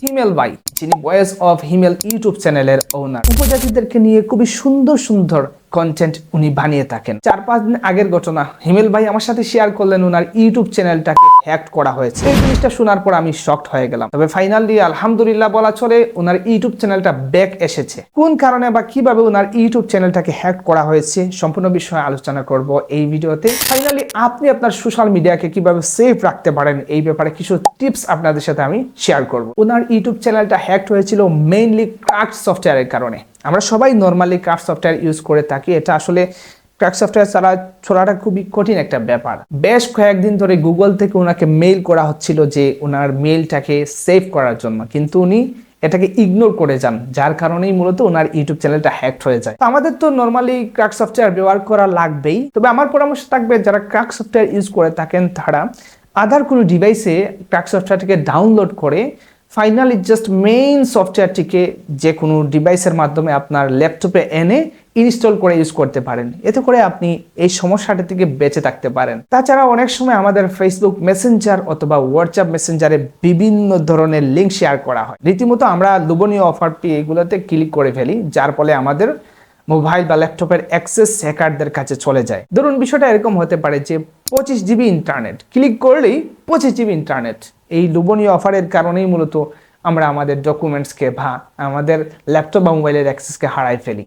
হিমেল ভাই, যিনি voice of Himel YouTube চ্যানেলের ওনার, উপজাতিদেরকে নিয়ে খুবই সুন্দর সুন্দর কন্টেন্ট উনি বানিয়ে থাকেন। 4-5 দিন আগের ঘটনা হিমেল ভাই আমার সাথে শেয়ার করলেন, ওনার ইউটিউব চ্যানেলটাকে হ্যাক করা হয়েছে। এই জিনিসটা শোনার পর আমি শকড হয়ে গেলাম। তবে ফাইনালি আলহামদুলিল্লাহ বলা চলে, ওনার ইউটিউব চ্যানেলটা ব্যাক এসেছে। কোন কারণে বা কিভাবে ওনার ইউটিউব চ্যানেলটাকে হ্যাক করা হয়েছে সম্পূর্ণ বিষয়ে আলোচনা করব এই ভিডিওতে। ফাইনালি আপনি আপনার সোশ্যাল মিডিয়াকে কিভাবে সেফ রাখতে পারেন এই ব্যাপারে কিছু টিপস আপনাদের সাথে আমি শেয়ার করব। ওনার ইউটিউব চ্যানেলটা হ্যাক হয়েছিল মেইনলি ক্র্যাক সফটওয়্যারের কারণে। আমরা সবাই নর্মালি ক্র্যাক সফটওয়্যার ইউজ করে থাকি। এটা আসলে ক্র্যাক সফটওয়্যার ছোড়াটা খুবই কঠিন একটা ব্যাপার। বেশ কয়েকদিন ধরে গুগল থেকে ওনাকে মেইল করা হচ্ছিল যে ওনার মেইলটাকে সেভ করার জন্য, কিন্তু উনি এটাকে ইগনোর করে যান, যার কারণেই মূলত ওনার ইউটিউব চ্যানেলটা হ্যাক হয়ে যায়। তো আমাদের তো নর্মালি ক্র্যাক সফটওয়্যার ব্যবহার করা লাগবেই। তবে আমার পরামর্শ থাকবে, যারা ক্র্যাক সফটওয়্যার ইউজ করে থাকেন তারা আদার কোনো ডিভাইসে ক্র্যাক সফটওয়্যারটিকে ডাউনলোড করে ফাইনালি জাস্ট মেইন সফটওয়্যারটিকে যে কোনো ডিভাইসের মাধ্যমে আপনার ল্যাপটপে এনে ইনস্টল করে ইউজ করতে পারেন। এতে করে আপনি এই সমস্যাটা থেকে বেঁচে থাকতে পারেন। তাছাড়া অনেক সময় আমাদের ফেসবুক মেসেঞ্জার অথবা হোয়াটসঅ্যাপ মেসেঞ্জারে বিভিন্ন ধরনের লিঙ্ক শেয়ার করা হয়। রীতিমতো আমরা লোভনীয় অফার পেয়ে এগুলোতে ক্লিক করে ফেলি, যার ফলে আমাদের মোবাইল বা ল্যাপটপের অ্যাক্সেস হ্যাকারদের কাছে চলে যায়। ধরুন বিষয়টা এরকম হতে পারে যে 25 জিবি ইন্টারনেট, ক্লিক করলেই 25 জিবি ইন্টারনেট। এই লোভনীয় অফারের কারণেই মূলত আমরা আমাদের ডকুমেন্টসকে বা আমাদের ল্যাপটপ বা মোবাইলের অ্যাক্সেসকে হারাই ফেলি।